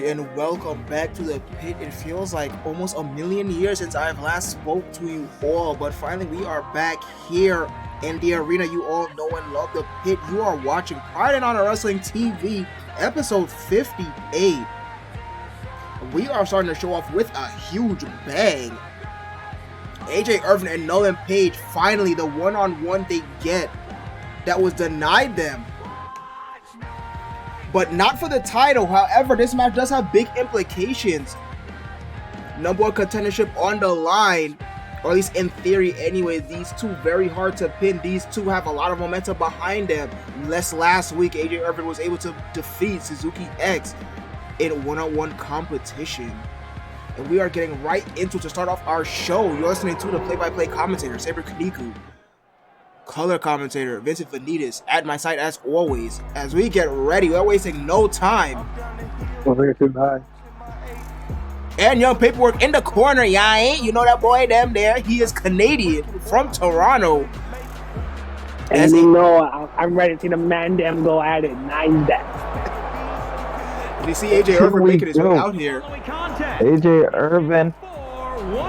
everybody, and welcome back to the pit. It feels like almost a million years since I've last spoke to you all, but finally we are back here in the arena you all know and love, the pit. You are watching Pride and Honor Wrestling TV, episode 58. We are starting to show off with a huge bang. AJ Irvin and Nolan Page, finally the one-on-one they get that was denied them. But not for the title. However, this match does have big implications. Number one contendership on the line, or at least in theory anyway. These two very hard to pin. These two have a lot of momentum behind them. Last week, AJ Irvin was able to defeat Suzuki X in one-on-one competition. And we are getting right into it to start off our show. You're listening to the play-by-play commentator, Saber Kaniku. Color commentator Vincent Vanitas at my side as always. As we get ready, we're wasting no time. And Young Paperwork in the corner, ain't you know that boy them there? He is Canadian from Toronto. And you know I'm ready to see the man them go at it. Nice that. You see AJ Irvin making his way out here. AJ Irvin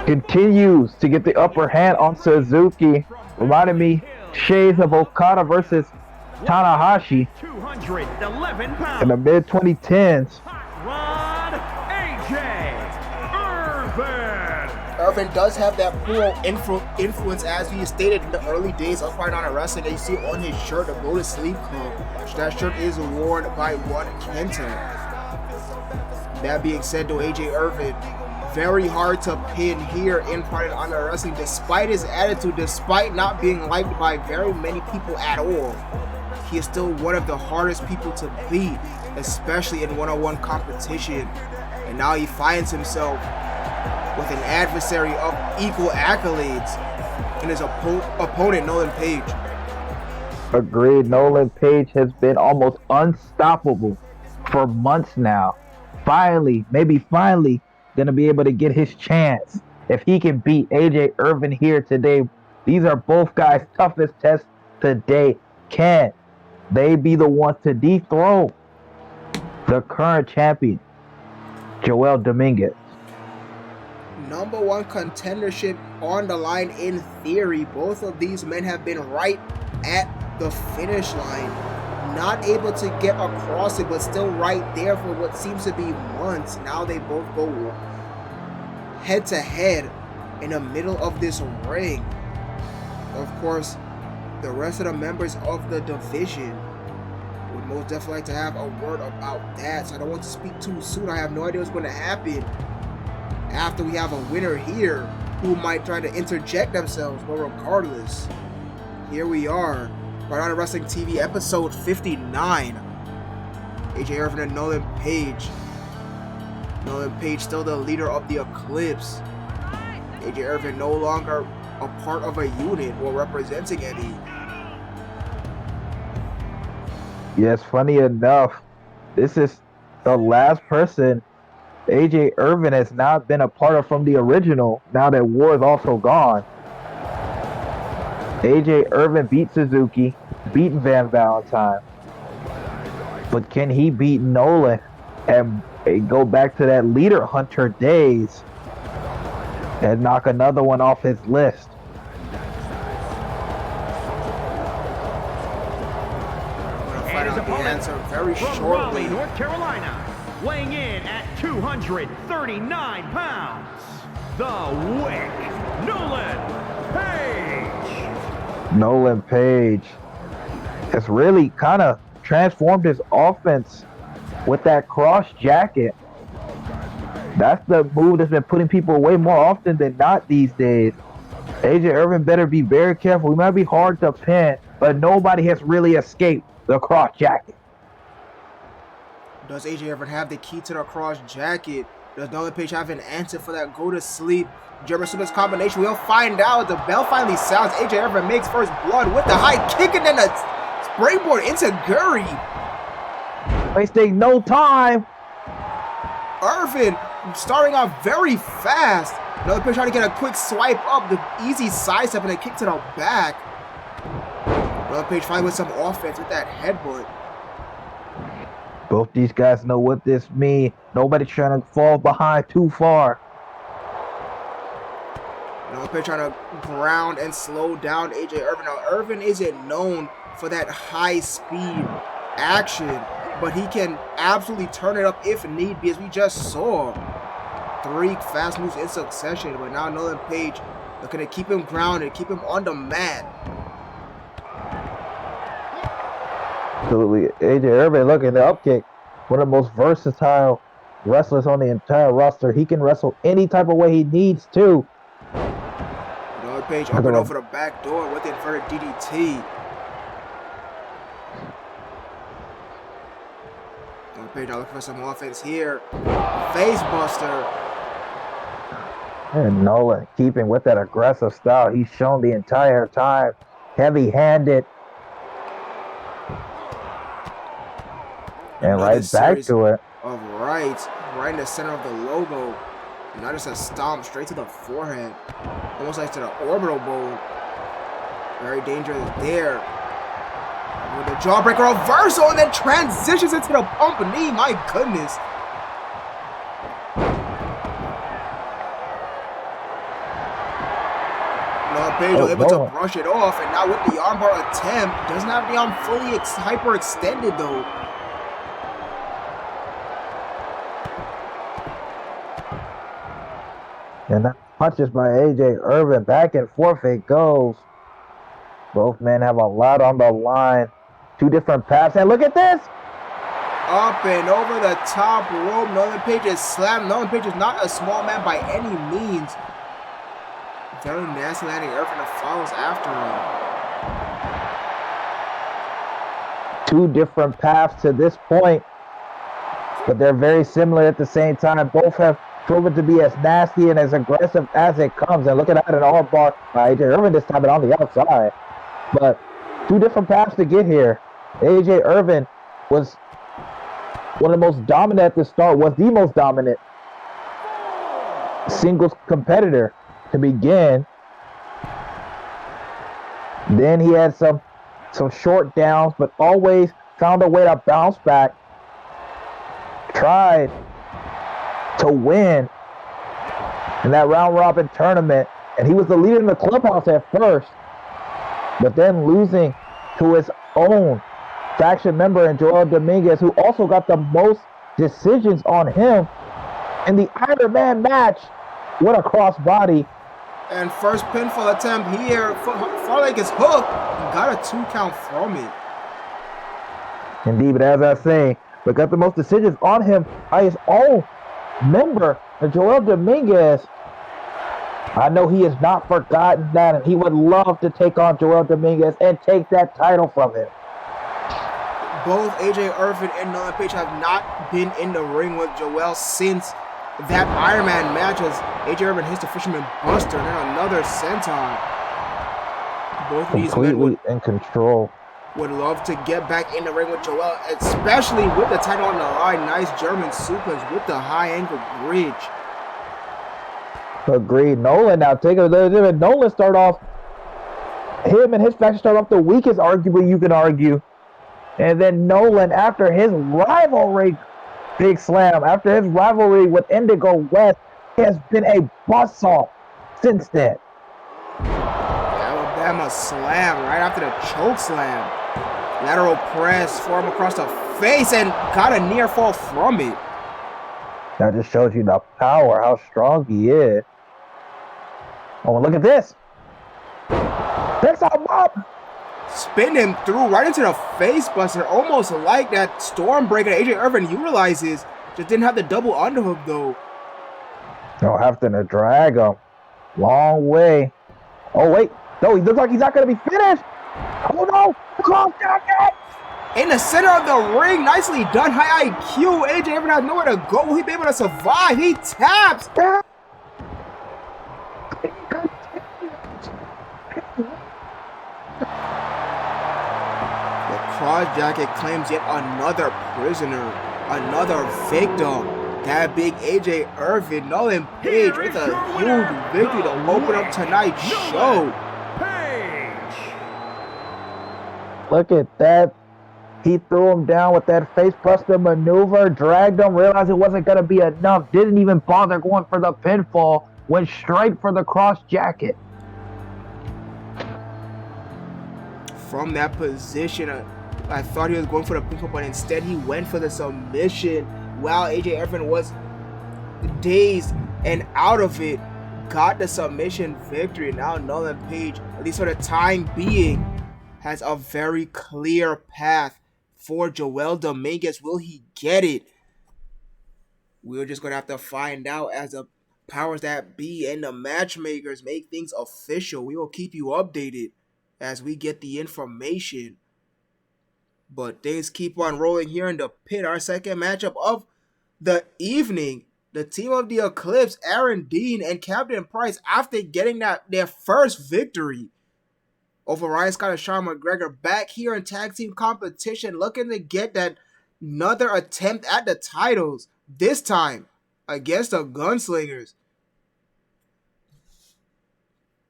continues to get the upper hand on Suzuki. Reminded me shades of Okada versus Tanahashi in the mid-2010s. Irvin does have that pro influence, as we stated in the early days of Pride and Honor Wrestling. That you see on his shirt, the Go to Sleep Club. That shirt is worn by one Kenta. That being said, though, AJ Irvin, very hard to pin here in Pride and Honor Wrestling, despite his attitude, despite not being liked by very many people at all. He is still one of the hardest people to beat, especially in one-on-one competition. And now he finds himself with an adversary of equal accolades in his opponent, Nolan Page. Agreed. Nolan Page has been almost unstoppable for months now. Finally, gonna be able to get his chance if he can beat AJ Irvin here today. These are both guys' toughest tests today. Can they be the ones to dethrone the current champion, Joel Dominguez? Number one contendership on the line in theory. Both of these men have been right at the finish line, not able to get across it, but still right there for what seems to be months. Now they both go head to head in the middle of this ring. Of course, the rest of the members of the division would most definitely like to have a word about that, so I don't want to speak too soon. I have no idea what's going to happen after we have a winner here who might try to interject themselves, but regardless, here we are. Pride and Honor Wrestling TV, episode 59. AJ Irvin and Nolan Page. Nolan Page still the leader of the Eclipse. AJ Irvin no longer a part of a unit or representing any. Yes, funny enough, this is the last person AJ Irvin has not been a part of from the original, now that War is also gone. AJ Irvin beat Suzuki, beat Van Valentine, but can he beat Nolan and go back to that leader hunter days and knock another one off his list? And his opponent very from Raleigh, North Carolina, weighing in at 239 pounds, the Wick, Nolan Page. Nolan Page has really kind of transformed his offense with that cross jacket. That's the move that's been putting people away more often than not these days. AJ Irvin better be very careful. He might be hard to pin, but nobody has really escaped the cross jacket. Does AJ Irvin have the key to the cross jacket? Does Nolan Page have an answer for that go to sleep German Suplex combination? We'll find out. The bell finally sounds. AJ Irvin makes first blood with the high kick and then a springboard into Guri. Wasting no time. Irvin starting off very fast. Nolan Page trying to get a quick swipe up, the easy side step and a kick to the back. Nolan Page finally with some offense with that headbutt. Both these guys know what this means. Nobody's trying to fall behind too far. Nolan Page trying to ground and slow down AJ Irvin. Now, Irvin isn't known for that high speed action, but he can absolutely turn it up if need be, as we just saw. 3 fast moves in succession, but now Nolan Page looking to keep him grounded, keep him on the mat. Absolutely. AJ Irvin, look at the upkick. One of the most versatile wrestlers on the entire roster. He can wrestle any type of way he needs to. Nolan Page open over the back door with the inverted DDT. Nolan Page now looking for some offense here. Face buster. And Nolan keeping with that aggressive style he's shown the entire time. Heavy-handed. And right back to it. Of right in the center of the logo. Not just a stomp straight to the forehead. Almost like to the orbital bone. Very dangerous there. With the jawbreaker reversal and then transitions into the pump knee. My goodness. Nolan Page was able to brush it off, and now with the armbar attempt, doesn't have the arm fully hyperextended though. And that punches by AJ Irvin. Back and forth it goes. Both men have a lot on the line. 2 different paths. And look at this. Up and over the top rope. Nolan Page is slammed. Nolan Page is not a small man by any means. Very nasty landing. Irvin follows after him. 2 different paths to this point. But they're very similar at the same time. Both have proven to be as nasty and as aggressive as it comes. And look at that, an armbar by AJ Irvin this time, but on the outside. But 2 different paths to get here. AJ Irvin was one of the most dominant at the start, was the most dominant singles competitor to begin. Then he had some short downs, but always found a way to bounce back. Tried to win in that round robin tournament, and he was the leader in the clubhouse at first, but then losing to his own faction member in Joel Dominguez, who also got the most decisions on him in the Iron Man match. What a crossbody. And first pinfall attempt here. Farlake is hooked. He got a 2 count from it. Indeed, but as I say, but got the most decisions on him by his own member, Joel Dominguez. I know he has not forgotten that, and he would love to take on Joel Dominguez and take that title from him. Both AJ Irvin and Nolan Page have not been in the ring with Joel since that Iron Man match, as AJ Irvin hits the Fisherman Buster and then another senton. Both of these men would, in control. Would love to get back in the ring with Joel, especially with the title on the line. Nice German suplex with the high angle bridge. Agreed. Nolan now take a Nolan start off. Him and his faction start off the weakest, arguably you can argue. And then Nolan, after his rivalry, Big Slam, after his rivalry with Indigo West, has been a buzzsaw since then. Alabama slam right after the choke slam. Lateral press, forearm across the face, and got a near fall from it. That just shows you the power, how strong he is. Oh, and look at this. That's a mop. Spin him through right into the face buster, almost like that Stormbreaker that AJ Irvin utilizes. Just didn't have the double underhook though. No, having to drag him. Long way. Oh, wait. No, he looks like he's not going to be finished. Oh, no. Cross jacket. In the center of the ring. Nicely done. High IQ. AJ Irvin has nowhere to go. Will he be able to survive? He taps. Cross jacket claims yet another prisoner, another victim. That big AJ Irvin, Nolan Page with a huge victory to open up tonight's show. Look at that. He threw him down with that facebuster maneuver, dragged him, realized it wasn't going to be enough, didn't even bother going for the pinfall, went straight for the cross jacket. From that position, I thought he was going for the pinfall, but instead he went for the submission. While AJ Irvin was dazed and out of it, got the submission victory. Now Nolan Page, at least for the time being, has a very clear path for Joel Dominguez. Will he get it? We're just going to have to find out as the powers that be and the matchmakers make things official. We will keep you updated as we get the information. But things keep on rolling here in the pit. Our second matchup of the evening. The team of the Eclipse, Aaron Dean and Captain Price, after getting their first victory over Ryan Scott and Sean McGregor, back here in tag team competition, looking to get that another attempt at the titles, this time against the Gunslingers.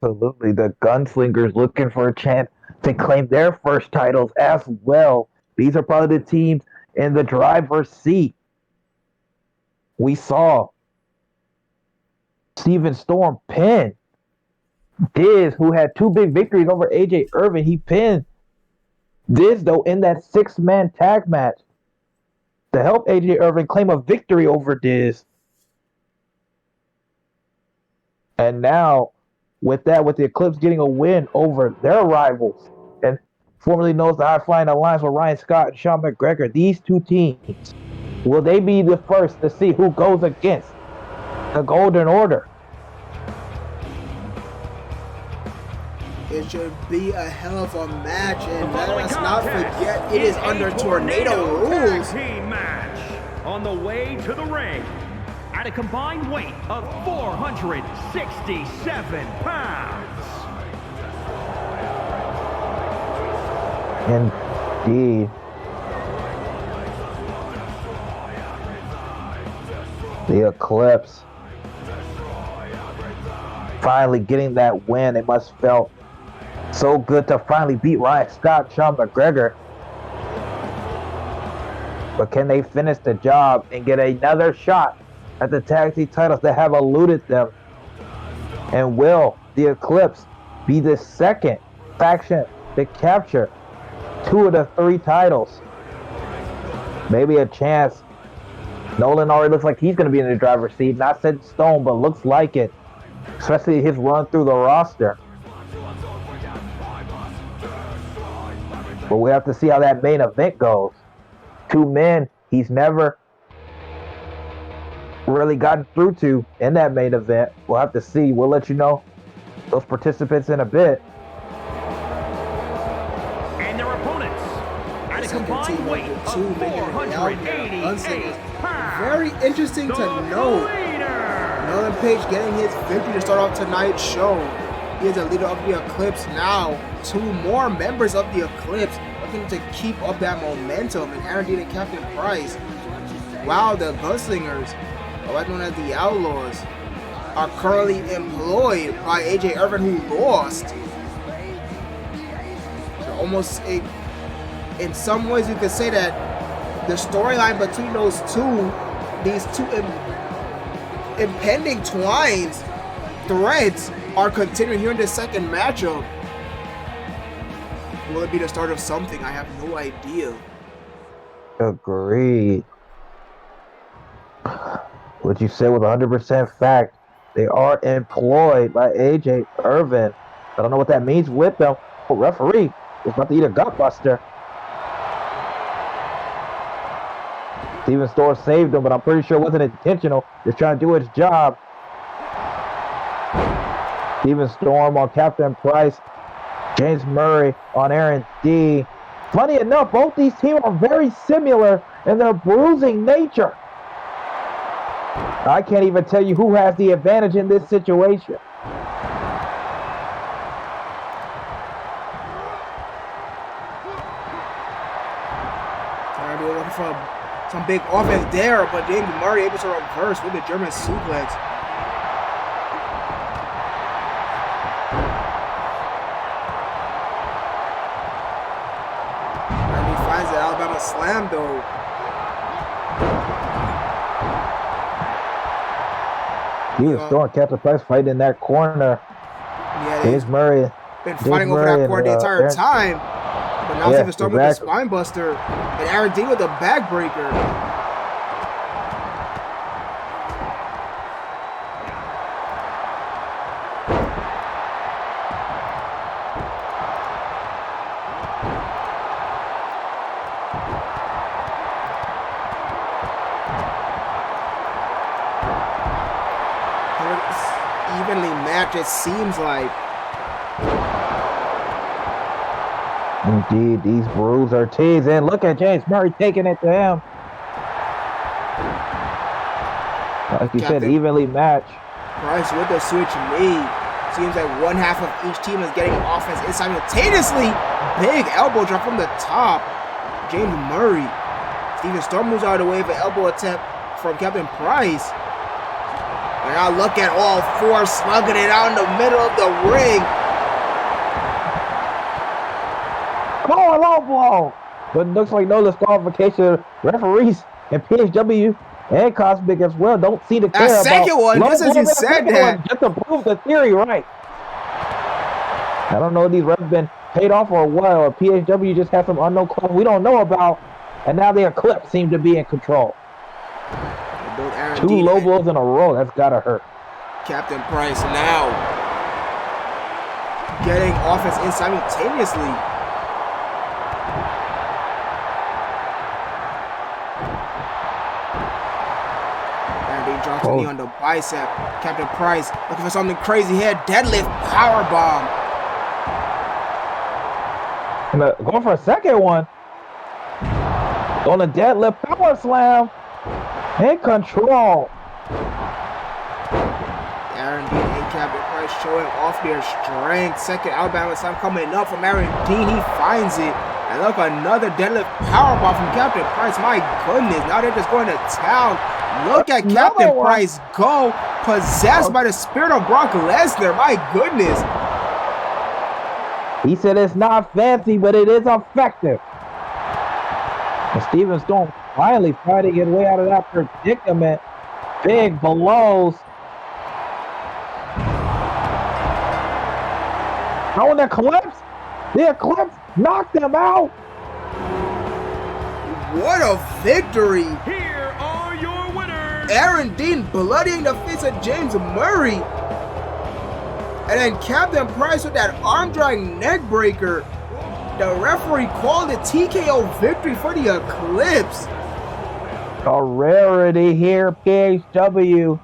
Absolutely, the Gunslingers looking for a chance to claim their first titles as well. These are probably the teams in the driver's seat. We saw Steven Storm pin Diz, who had 2 big victories over AJ Irvin. He pinned Diz, though, in that 6-man tag match to help AJ Irvin claim a victory over Diz. And now, with the Eclipse getting a win over their rivals, and formerly known as the High Flying Alliance with Ryan Scott and Sean McGregor, these 2 teams, will they be the first to see who goes against the Golden Order? It should be a hell of a match, and let's not forget it is under Tornado rules. Team match on the way to the ring at a combined weight of 467 pounds. Indeed. The Eclipse finally getting that win. It must have felt so good to finally beat Ryan Scott, Sean McGregor. But can they finish the job and get another shot at the tag team titles that have eluded them? And will the Eclipse be the second faction to capture 2 of the 3 titles? Maybe a chance. Nolan already looks like he's going to be in the driver's seat. Not set in stone, but looks like it. Especially his run through the roster. But we have to see how that main event goes. 2 men he's never really gotten through to in that main event. We'll have to see. We'll let you know those participants in a bit. And their opponents at a combined weight of 488 pounds. Very interesting to note. Nolan Page getting his victory to start off tonight's show. He is a leader of the Eclipse now. 2 more members of the Eclipse looking to keep up that momentum, and Aaron Dean and Captain Price. While the Gunslingers, otherwise known as the Outlaws, are currently employed by AJ Irvin, who lost. So almost in some ways you could say that the storyline between these two impending threads are continuing here in the second matchup. Will it be the start of something? I have no idea. Agreed. What you said was 100% fact. They are employed by AJ Irvin. I don't know what that means with them. The referee is about to eat a gutbuster. Steven Storm saved him, but I'm pretty sure it wasn't intentional. Just trying to do his job. Steven Storm on Captain Price. James Murray on Aaron D. Funny enough, both these teams are very similar in their bruising nature. I can't even tell you who has the advantage in this situation. Trying to look for some big offense there, but then Murray able to reverse with the German suplex. And he finds the Alabama slam, though. He was throwing Captain Price fighting in that corner. Yeah, James Murray. Been fighting over that corner the entire time. But now Steven Storm with the spine buster. And Aaron Dean with the backbreaker. Evenly matched, it seems like. Indeed, these Brews are teasing. Look at James Murray taking it to him. Like you said, evenly matched. Price with the switch knee. Seems like one half of each team is getting offense and simultaneously. Big elbow drop from the top. James Murray. Steven Storm moves out of the way of an elbow attempt from Captain Price. And now look at all four slugging it out in the middle of the ring. Oh, a low blow. But it looks like no disqualification. Referees and PHW and Cosmic as well don't seem to care about. Second one, just as you said that. Just to prove the theory right. I don't know if these refs been paid off or what, or PHW just has some unknown clause we don't know about, and now the Eclipse seem to be in control. Two low blows in a row, that's gotta hurt. Captain Price now getting offense in simultaneously. Drops a knee on the bicep. Captain Price looking for something crazy here. Deadlift powerbomb. Going for a second one. On a deadlift power slam. In control. Aaron Dean and Captain Price showing off their strength. Second outbound slam coming up from Aaron Dean. He finds it. And look, another deadlift powerbomb from Captain Price. My goodness, now they're just going to town. Look at Captain Price go, possessed by the spirit of Brock Lesnar. My goodness. He said it's not fancy, but it is effective. And Steven Storm finally fighting his way out of that predicament. Big blows. Oh, the Eclipse knocked him out. What a victory. Here are your winners. Aaron Dean bloodying the face of James Murray. And then Captain Price with that arm-drawing neck breaker. The referee called it TKO victory for the Eclipse. A rarity here, PHW.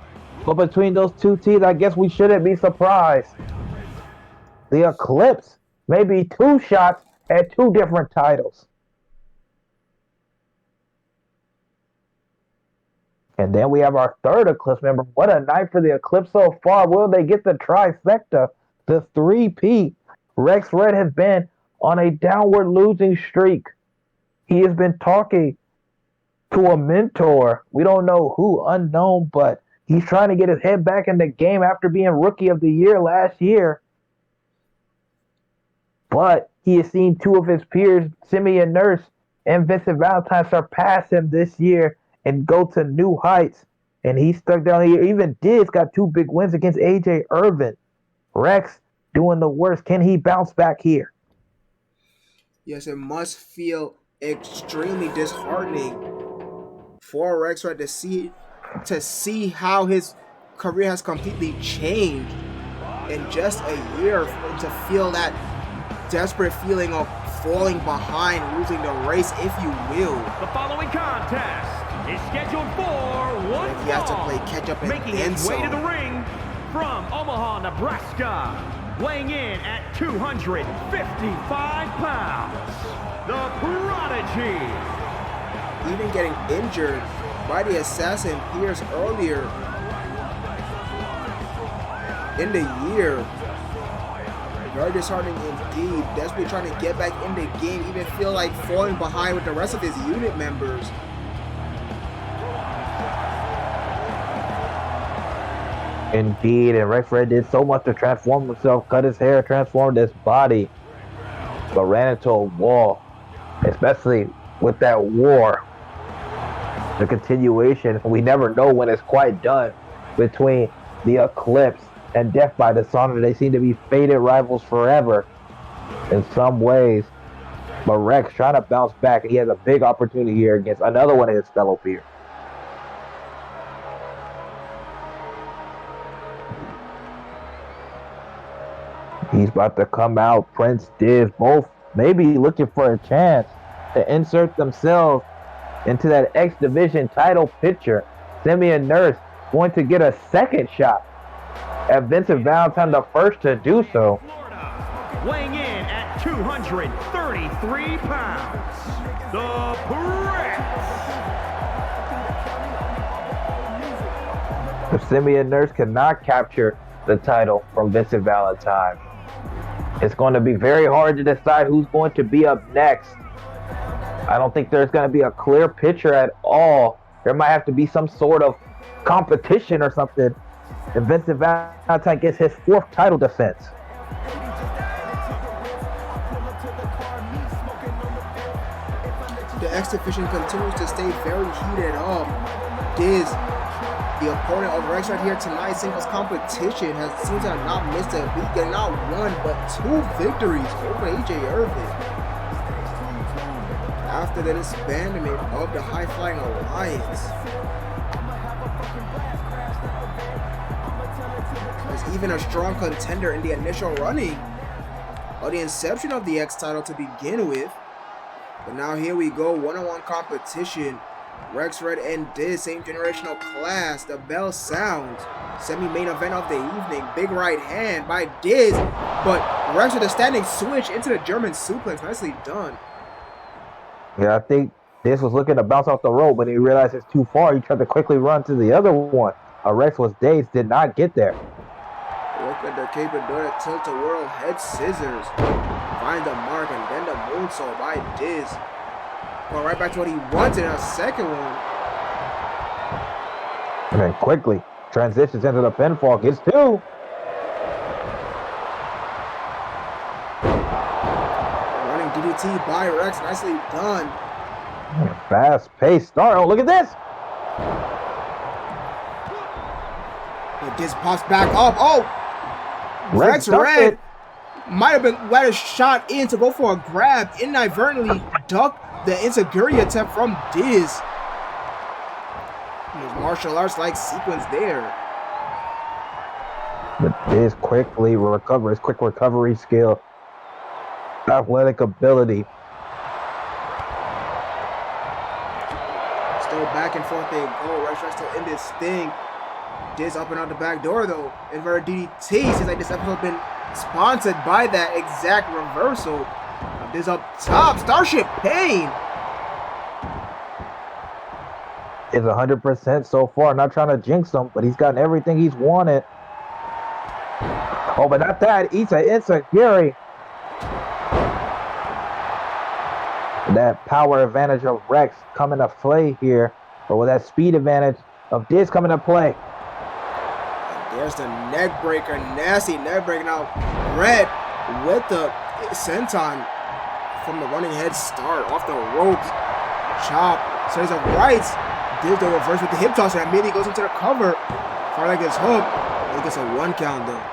But between those two teams, I guess we shouldn't be surprised. The Eclipse may be two shots at two different titles. And then we have our third Eclipse member. What a night for the Eclipse so far. Will they get the trifecta? The 3P. Rex Red has been on a downward losing streak. He has been talking to a mentor. We don't know who, unknown, but he's trying to get his head back in the game after being Rookie of the Year last year. But he has seen two of his peers, Simeon Nurse and Vincent Valentine, surpass him this year and go to new heights. And he's stuck down here. Even Diz got two big wins against AJ Irvin. Rex doing the worst. Can he bounce back here? Yes, it must feel extremely disheartening for Rex Red to see how his career has completely changed in just a year, to feel that desperate feeling of falling behind, losing the race, if you will. The following contest is scheduled for one He has to play catch up and making then his way to some. the ring from Omaha, Nebraska, weighing in at 255 pounds, the Prodigy. Even getting injured by the Assassin Pierce earlier in the year. Very disheartening indeed. Desperately trying to get back in the game, even feel like falling behind with the rest of his unit members. Indeed, and Rex Red did so much to transform himself, cut his hair, transformed his body, but ran into a wall, especially with that war, the continuation. We never know when it's quite done between the Eclipse and Death by Dishonor. They seem to be fated rivals forever in some ways. But Rex trying to bounce back, and he has a big opportunity here against another one of his fellow peers. He's about to come out. Prince Diz, both maybe looking for a chance to insert themselves into that X Division title picture. Simeon Nurse going to get a second shot at Vincent Valentine, the first to do so. Weighing in at 233 pounds, the Prince. If Simeon Nurse cannot capture the title from Vincent Valentine, it's going to be very hard to decide who's going to be up next. I don't think there's going to be a clear picture at all. There might have to be some sort of competition or something if Vincent Valentine gets his fourth title defense. The X Division continues to stay very heated up. Diz, the opponent of Rex right here tonight, singles competition, seems to have not missed a beat, and not one but 2 victories over AJ Irvin. After the disbandment of the High Flying Alliance, was even a strong contender in the initial running or the inception of the X title to begin with. But now here we go, one-on-one competition. Rex Red and Diz, same generational class. The bell sounds. Semi-main event of the evening. Big right hand by Diz, but Rex with a standing switch into the German suplex. Nicely done. Yeah, I think Diz was looking to bounce off the rope, but he realized it's too far. He tried to quickly run to the other one. Rex was dazed, did not get there. Look at the capability to tilt a world head scissors. Find the mark and then the moonsault by Diz. Going right back to what he wanted in a second one. And then quickly transitions into the pinfall. Gets 2. Running DDT by Rex. Nicely done. Fast paced start. Oh, look at this. And Diz pops back up. Oh! Rex Red might have been let a shot in to go for a grab. Inadvertently ducked the Enziguri attempt from Diz. His martial arts-like sequence there. But Diz quickly recovers, quick recovery skill, athletic ability. Still back and forth they go. Rex Red still in this thing. Diz up and out the back door though. Inverted DDT. Seems like this episode has been sponsored by that exact reversal. Diz up top. Starship Pain Is 100% so far. Not trying to jinx him, but he's gotten everything he's wanted. Oh, but not that. Enziguri. That power advantage of Rex coming to play here. Or with that speed advantage of Diz coming to play. There's the neck breaker, nasty neck breaker. Now, Red with the senton from the running head start off the ropes. Chop, series of rights. Diz the reverse with the hip toss, and immediately goes into the cover. Far like his hook. He gets a 1 count though.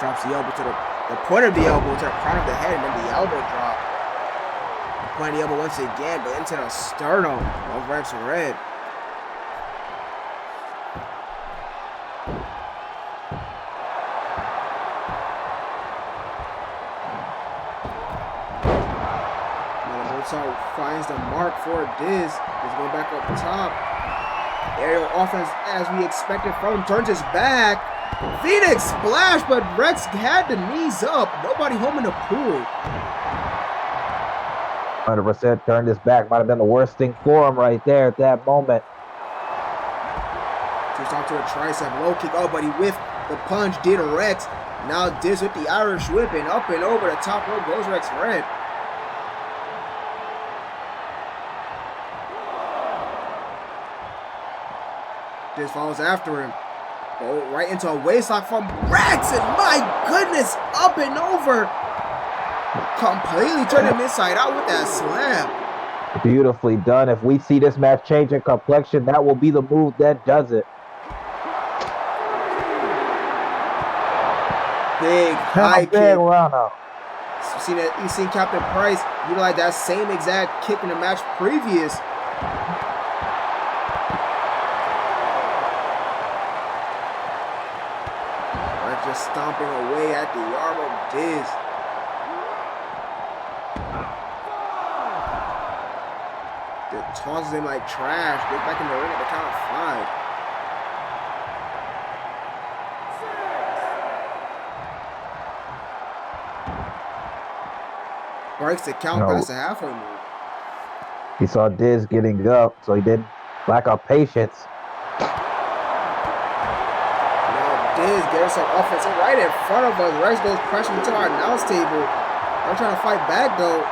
Drops the elbow to the point of the elbow to the crown of the head, and then the elbow drop. Point of the elbow once again, but into the sternum of Rex Red. Finds the mark for Diz. He's going back up top. Aerial offense as we expected from him. Turns his back. Phoenix splash, but Rex had the knees up. Nobody home in the pool. 100% turned his back. Might have been the worst thing for him right there at that moment. Just off to a tricep low kick. Oh, but he whiffed the punch. Did Rex. Now Diz with the Irish whip, and up and over the top rope goes Rex Red. Diz follows after him. Oh, right into a waistlock from Rex, and my goodness, up and over. Completely turned him inside out with that slam. Beautifully done. If we see this match change in complexion, that will be the move that does it. Big high kick. Rana. You seen Captain Price utilize that same exact kick in the match previous. Just stomping away at the arm of Diz. Just tosses him like trash. Get back in the ring at the count of 5. Breaks the count past the halfway mark. He saw Diz getting up, so he didn't lack of patience. Diz gets some offense right in front of us. Rex goes crashing into our announce table. I'm trying to fight back though.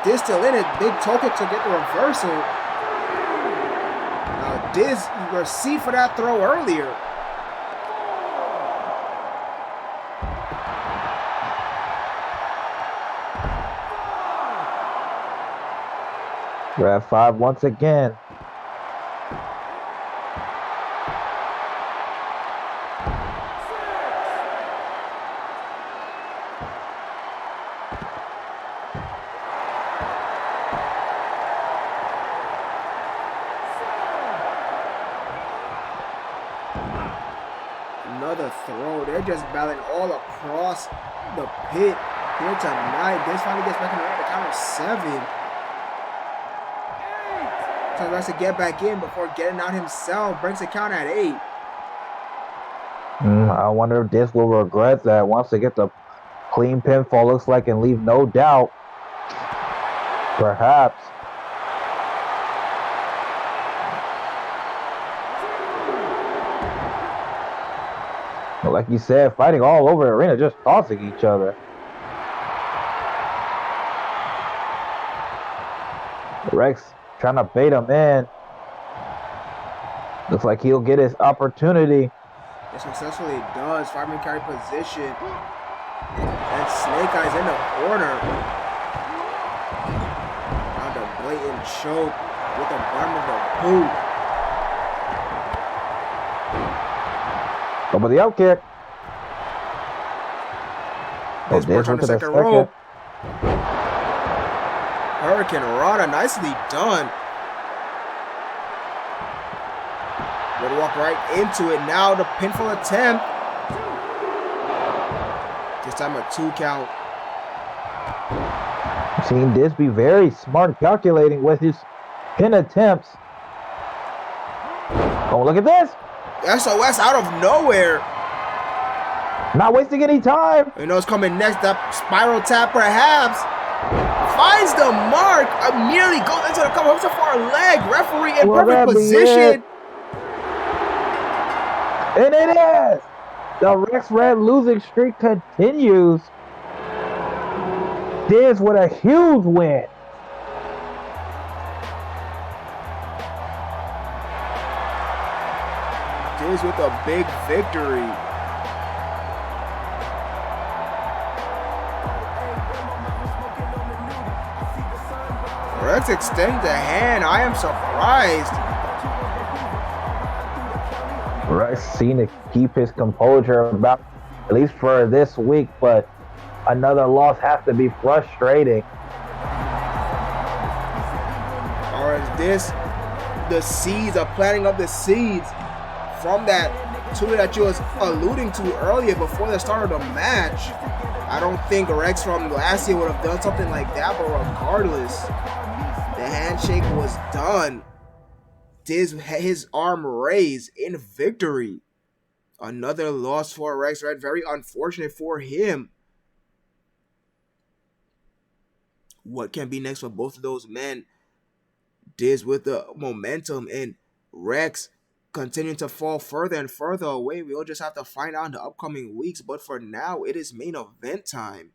Diz still in it. Big token to get the reversal. Now Diz received for that throw earlier. We're at 5 once again. Another throw. They're just battling all across the pit here tonight. Diz finally gets back in the ring at the count of 7. Tries to get back in before getting out himself. Breaks the count at 8. I wonder if Diz will regret that once they get the clean pinfall, looks like, and leave no doubt. Perhaps. But like you said, fighting all over the arena, just tossing each other. Rex trying to bait him in. Looks like he'll get his opportunity. It successfully does. Fireman carry position. And Snake Eyes in the corner. Found a blatant choke with the bottom of the boot. Over the out kick. This perch on the second rope. Hurricane Rana, nicely done. Would walk right into it. Now the pinfall attempt. This time a 2 count. Seen Diz be very smart calculating with his pin attempts. Oh, look at this. SOS out of nowhere. Not wasting any time. You know it's coming next. That spiral tap perhaps. Finds the mark. Immediately goes into the cover. Hooks it for a leg. Referee in perfect position. And it is. The Rex Red losing streak continues. Diz with a huge win. Diz with a big victory. Rex extends the hand. I am surprised. Rex seen to keep his composure about at least for this week, but another loss has to be frustrating. Or is this the seeds of planting of the seeds from that tweet that you was alluding to earlier before the start of the match? I don't think Rex from last year would have done something like that, but regardless, the handshake was done. Diz had his arm raised in victory. Another loss for Rex Red. Very unfortunate for him. What can be next for both of those men? Diz with the momentum and Rex continuing to fall further and further away. We'll just have to find out in the upcoming weeks. But for now, it is main event time.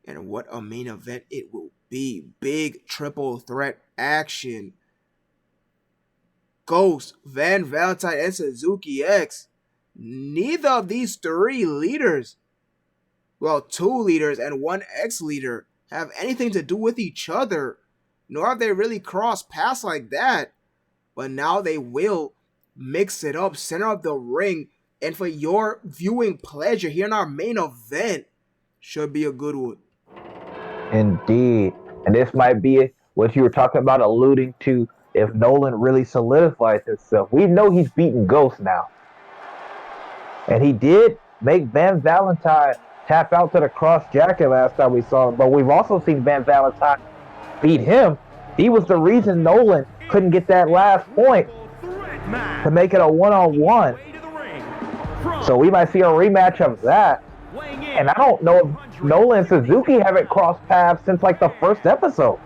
And what a main event it will be. Big triple threat action. Ghost, Van Valentine, and Suzuki X. Neither of these three leaders well, 2 leaders and 1 ex-leader have anything to do with each other, nor have they really crossed paths like that. But now they will mix it up, center of the ring, and for your viewing pleasure here in our main event, should be a good one. Indeed. And this might be what you were talking about, alluding to if Nolan really solidifies himself. We know he's beaten Ghost now. And he did make Van Valentine tap out to the cross jacket last time we saw him. But we've also seen Van Valentine beat him. He was the reason Nolan couldn't get that last point to make it a one-on-one. So we might see a rematch of that. And I don't know if Nolan and Suzuki haven't crossed paths since like the first episode.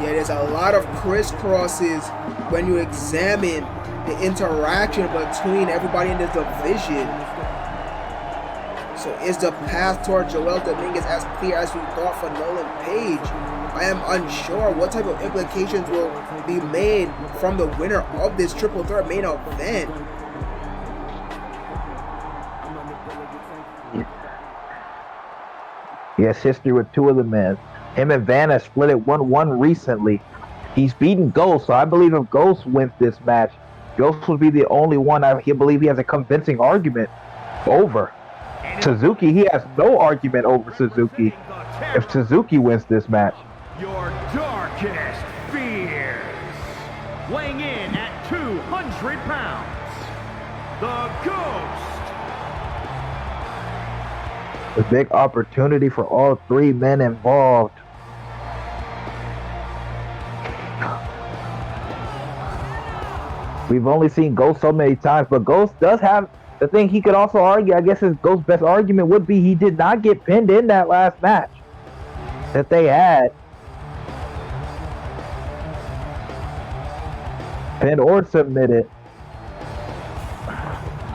Yeah, there's a lot of crisscrosses when you examine the interaction between everybody in the division. So is the path toward Joel Dominguez as clear as we thought for Nolan Page? I am unsure what type of implications will be made from the winner of this triple threat main event. He has history with 2 of the men. Him and Van have split it 1-1 recently. He's beaten Ghost, so I believe if Ghost wins this match, Ghost will be the only one I believe he has a convincing argument over. Suzuki, he has no argument over Suzuki if Suzuki wins this match. Your darkest fears. Weighing in at 200 pounds, the Ghost. A big opportunity for all 3 men involved. We've only seen Ghost so many times, but Ghost does have the thing he could also argue. I guess his Ghost's best argument would be he did not get pinned in that last match that they had. Pinned or submitted.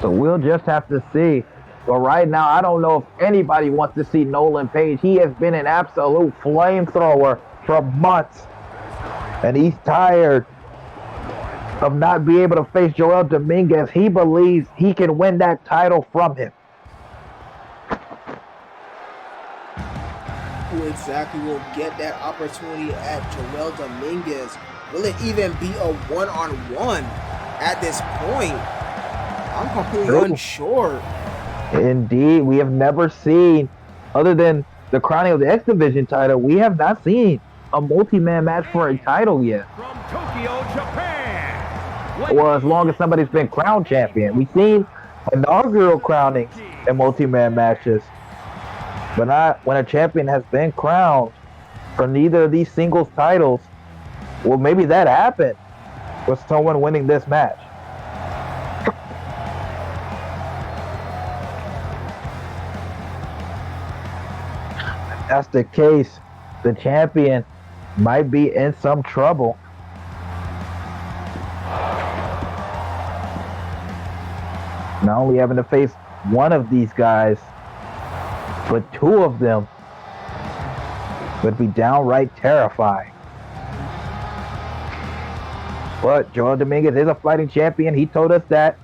So we'll just have to see. But right now, I don't know if anybody wants to see Nolan Page. He has been an absolute flamethrower for months. And he's tired of not being able to face Joel Dominguez. He believes he can win that title from him. Who exactly will get that opportunity at Joel Dominguez? Will it even be a one-on-one at this point? I'm completely unsure. Indeed, we have never seen, other than the crowning of the X Division title, we have not seen a multi-man match for a title yet. From Tokyo, Japan. Well, as long as somebody's been crowned champion. We've seen inaugural crownings in multi-man matches, but not when a champion has been crowned for neither of these singles titles. Well, maybe that happened with someone winning this match. If that's the case, the champion might be in some trouble. Not only having to face one of these guys, but 2 of them would be downright terrifying. But Joel Dominguez is a fighting champion. He told us that.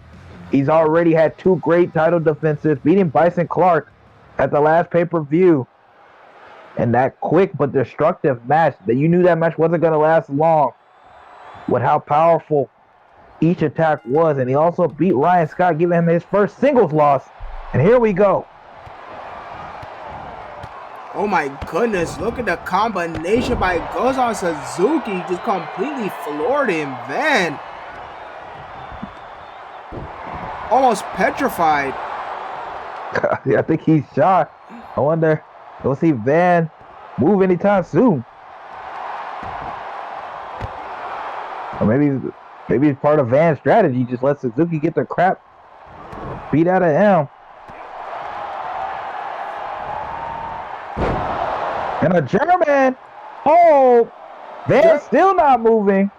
He's already had 2 great title defenses, beating Bison Clark at the last pay-per-view. And that quick but destructive match, that you knew that match wasn't going to last long with how powerful each attack was. And he also beat Ryan Scott, giving him his first singles loss. And here we go. Oh my goodness, look at the combination by Gozan Suzuki. Just completely floored him. Van almost petrified. Yeah, I think he's shocked. I wonder, we'll see Van move anytime soon. Or maybe it's part of Van's strategy. Just let Suzuki get the crap beat out of him. And a German. Oh, Van's still not moving.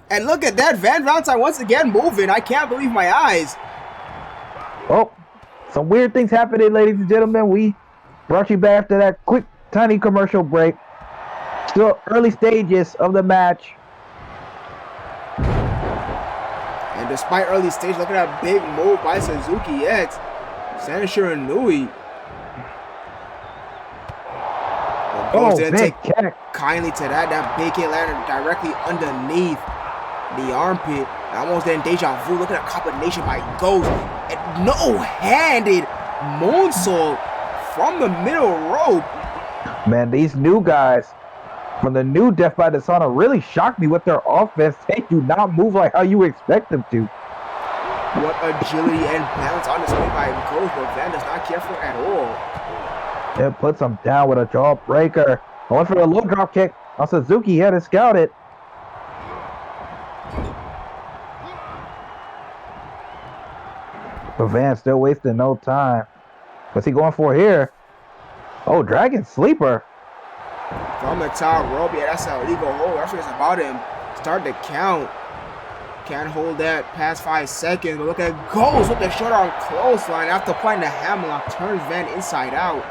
And look at that, Van Valentine once again moving. I can't believe my eyes. Oh, some weird things happening, ladies and gentlemen. We Brought you back after that quick, tiny commercial break. Still early stages of the match. And despite early stage, look at that big move by Suzuki X. San Shiranui. Oh, didn't big take kick. kindly to that. That big hit landed directly underneath the armpit. Almost then deja vu. Look at that combination by Ghost. And no-handed moonsault from the middle rope. Man, these new guys from the new Death by Dishonor really shocked me with their offense. They do not move like how you expect them to. What agility and balance on display by Ghost, but Van does not care for it at all. It puts him down with a jawbreaker. I went for the low drop kick on Suzuki. He had to scout it. But Van still wasting no time. What's he going for here? Oh, Dragon Sleeper. From the top rope, yeah, that's an illegal hold. That's what's about him. Start the count. Can't hold that past 5 seconds, but look at Ghost with the short arm clothesline after applying the hammerlock. Turns Van inside out.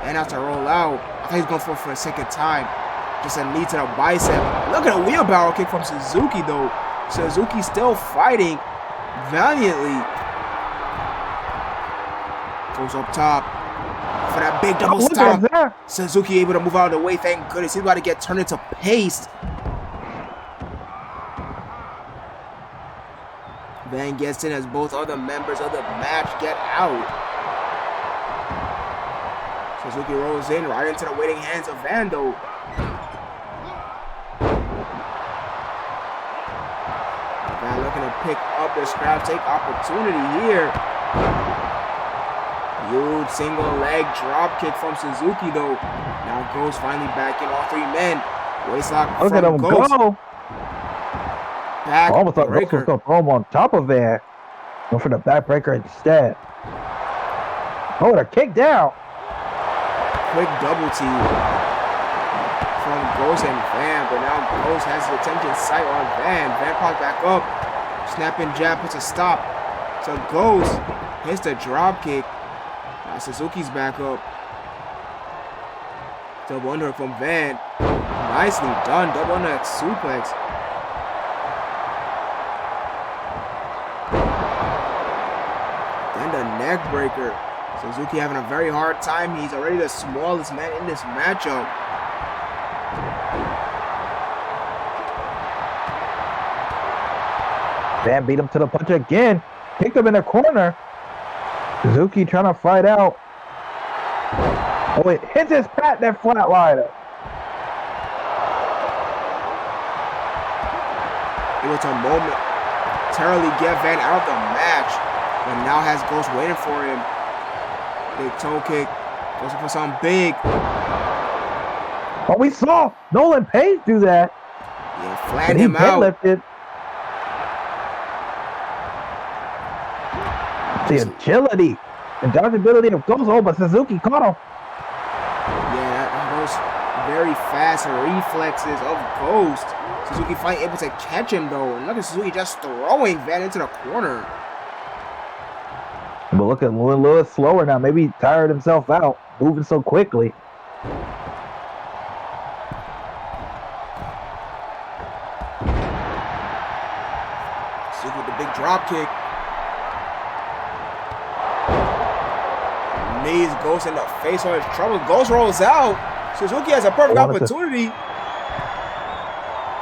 Van has to roll out. I thought he was going for a second time. Just a knee to the bicep. Look at a wheelbarrow kick from Suzuki, though. Suzuki still fighting valiantly. Goes up top for that big double stomp. Suzuki able to move out of the way. Thank goodness. He's about to get turned into paste. Van gets in as both other members of the match get out. Suzuki rolls in right into the waiting hands of Vando. Van looking to pick up the scrap take opportunity here. Huge single leg drop kick from Suzuki though. Now Ghost finally back in, all 3 men. Waistlock Look at him Ghost. go. Back Almost thought Ghost was breaker. going to throw him on top of Van. Went for the backbreaker instead. Oh, the kick down. Quick double T from Ghost and Van, but now Ghost has his attention sight on Van. Van pops back up. Snapping jab puts a stop. So Ghost hits the drop kick. Now Suzuki's back up. Double underhook from Van. Nicely done. Double underhook suplex. Then the neck breaker. Suzuki having a very hard time. He's already the smallest man in this matchup. Van beat him to the punch again. Kicked him in the corner. Suzuki trying to fight out. Oh, it hits his pat, that flatliner. Able to momentarily get Van out of the match, but now has Ghost waiting for him. Big toe kick. Goes for something big. Oh, we saw Nolan Page do that. Yeah, And flattened he him out. lifted. The agility and dodgeability of Ghost. Oh, but Suzuki caught him. Yeah, those very fast reflexes of Ghost. Suzuki finally able to catch him though. And look at Suzuki just throwing Van into the corner. But look at Lewis slower now. Maybe he tired himself out moving so quickly. Suzuki with the big drop kick. Knees Ghost in the face on his trouble. Ghost rolls out. Suzuki has a perfect opportunity.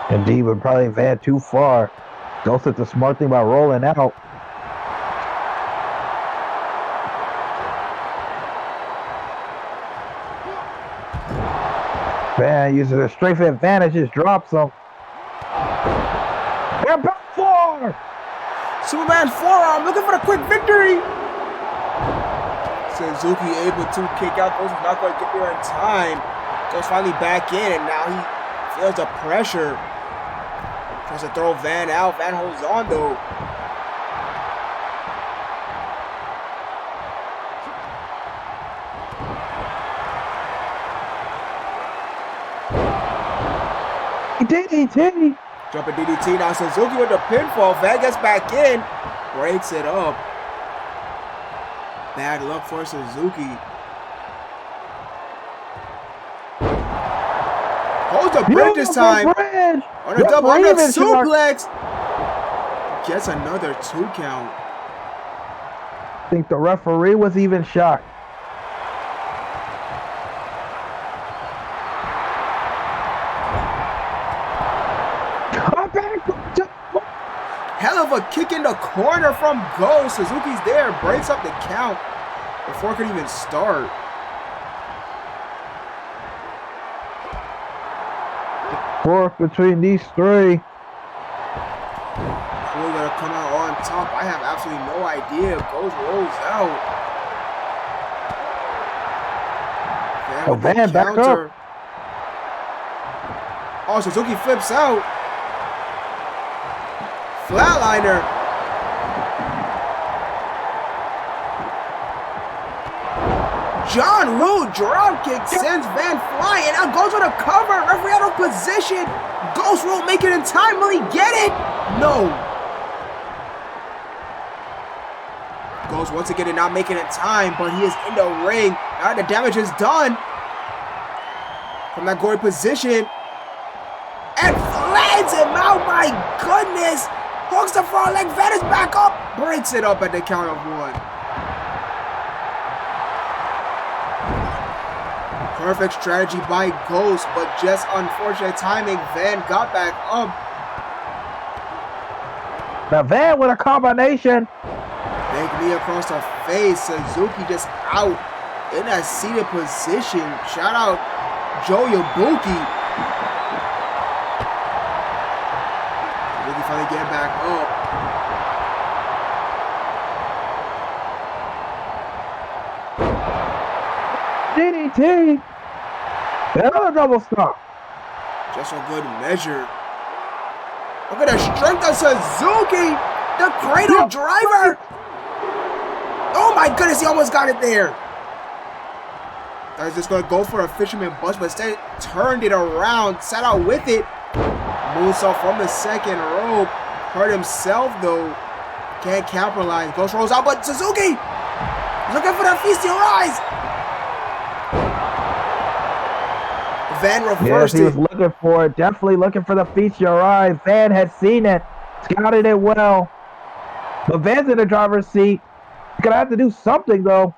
Indeed, but probably Van too far. Ghost did the smart thing by rolling out. Van uses a strength advantage, just drops him. They're back four! Superman forearm looking for the quick victory. Suzuki able to kick out. Ghost is not going to get there in time. Ghost finally back in, and now he feels the pressure. Tries to throw Van out. Van holds on though. He did. Jumping DDT now. Suzuki with the pinfall. Van gets back in. Breaks it up. Bad luck for Suzuki. goes the bridge this time. Bridge. On a double underhook even suplex. Gets another 2 count. I think the referee was even shocked. Hell of a kick in the corner from Ghost. Suzuki's there, breaks up the count before it could even start. Fourth between these three. Who's gonna come out on top? I have absolutely no idea. Ghost rolls out. Van back up. Oh, Suzuki flips out. Flatliner. John Woo dropkick sends Van flying. Now goes on a cover. Referee out of position. Ghost won't make it in time. Will he get it? No. Ghost once again not making it in time, but he is in the ring. Now the damage is done. From that gory position. And flans him out. My goodness. Hooks the front leg. Van is back up. Breaks it up at the count of 1. Perfect strategy by Ghost, but just unfortunate timing. Van got back up. Now Van with a combination. Big knee across the face. Suzuki just out in that seated position. Shout out Joe Yabuki. Suzuki finally getting back up. DDT. Another double stop. Just a good measure. Look at the strength of Suzuki. The cradle driver. Oh my goodness, he almost got it there. I was just going to go for a fisherman bust, but instead turned it around, sat out with it. Moonsault from the second rope. Hurt himself though. Can't capitalize. Ghost rolls out, but Suzuki looking for that feast your eyes. Van reversed he was looking for it. Definitely looking for the feast your eyes. Van had seen it. Scouted it well. But Van's in the driver's seat. He's going to have to do something though.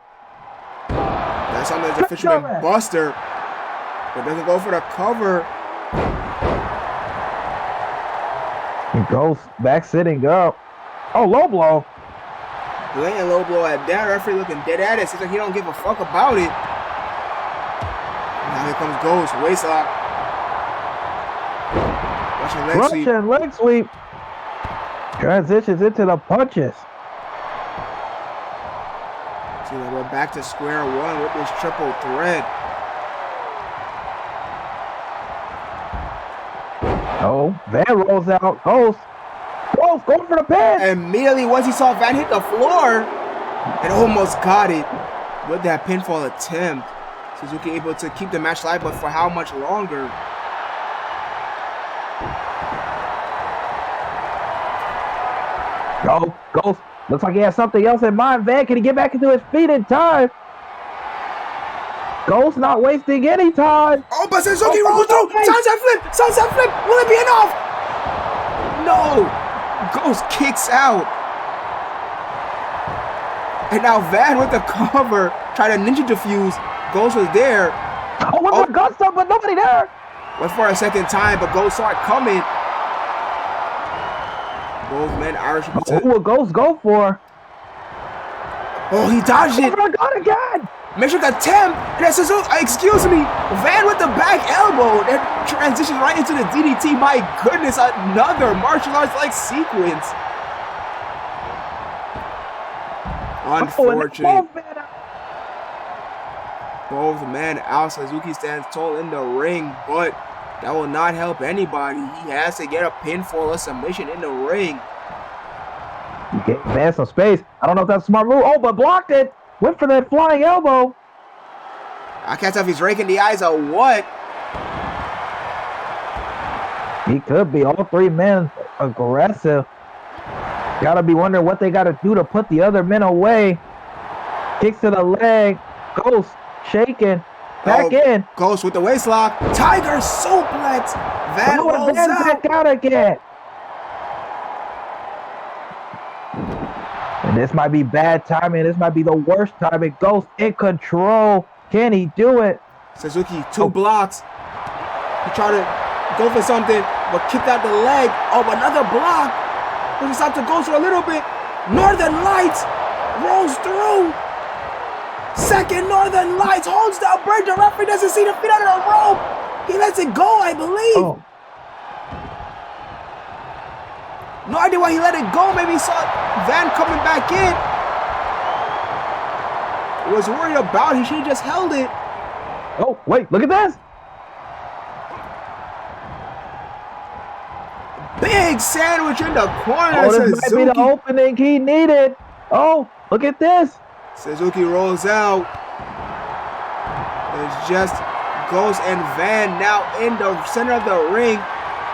That's something that's a fisherman buster. But doesn't go for the cover. He goes back sitting up. Oh, low blow. Laying low blow at that. Referee looking dead at it. Seems like he don't give a fuck about it. Now here comes Ghost. Waist lock. Russian leg sweep. Transitions into the punches. See, we're back to square one with this triple threat. Oh, Van rolls out. Ghost going for the pin. Immediately, once he saw Van hit the floor, and almost got it with that pinfall attempt. Suzuki able to keep the match live, but for how much longer? Ghost. Looks like he has something else in mind. Van, can he get back into his feet in time? Ghost not wasting any time. Oh, but Suzuki rolls through. Sunset flip. Sunset flip. Will it be enough? No. Ghost kicks out. And now Van with the cover. Try to ninja diffuse. Ghost was there. Oh, with the gusto, but nobody there. Went for a second time, but Ghost saw it coming. Both men Irish. Who will Ghost go for? Oh, he dodged it. Oh my God, again. Metric attempt. And then Suzuki, excuse me. Van with the back elbow. That transitions right into the DDT. My goodness, another martial arts like sequence. Unfortunate. Both men out. Suzuki stands tall in the ring, but that will not help anybody. He has to get a pinfall or submission in the ring. You gave Van some space. I don't know if that's a smart move. Oh, but blocked it. Went for that flying elbow. I can't tell if he's raking the eyes or what. He could be. All three men aggressive. Gotta be wondering what they gotta do to put the other men away. Kicks to the leg. Ghost shaking. Back in. Ghost with the waist lock. Tiger suplex. Van rolls Van out. back out again. And this might be bad timing. This might be the worst timing. Ghost in control. Can he do it? Suzuki, 2 blocks. He tried to go for something, but kicked out the leg. Oh, another block. Pushes out to Ghost for a little bit. Northern Lights rolls through. Second Northern Lights holds the break. The referee doesn't see the feet under the rope. He lets it go, I believe. Oh. No idea why he let it go. Maybe he saw Van coming back in. He was worried about it. He should have just held it. Oh, wait, look at this. Big sandwich in the corner. Oh, this might be the opening he needed. Oh, look at this. Suzuki rolls out. It's just Ghost and Van now in the center of the ring.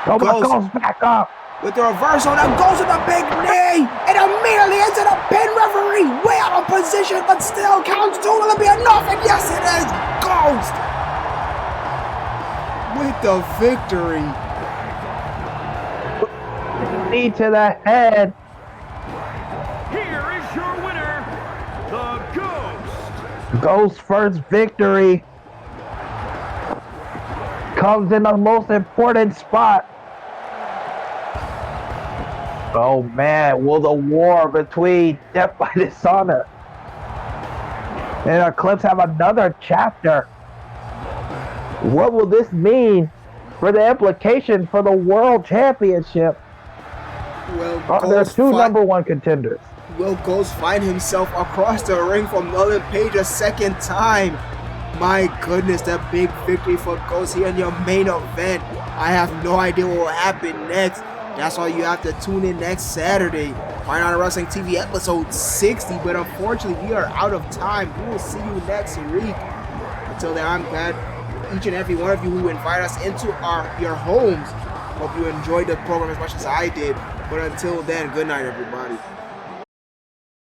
Oh, my Ghost back up. With the reversal, now goes with a big knee, and immediately into the pin. Referee way out of position, but still counts 2. Will it be enough? And yes, it is. Ghost with the victory. Knee to the head. Here is your winner, the Ghost. Ghost's first victory comes in the most important spot. Oh man, will the war between Death by Dishonor and Eclipse have another chapter? What will this mean for the implication for the World Championship? Well, There are 2 #1 contenders. Will Ghost find himself across the ring from Nolan Page a second time? My goodness, that big victory for Ghost here in your main event. I have no idea what will happen next. That's why you have to tune in next Saturday. Find Out Wrestling TV episode 60. But unfortunately, we are out of time. We will see you next week. Until then, I'm glad each and every one of you who invite us into your homes. Hope you enjoyed the program as much as I did. But until then, good night, everybody.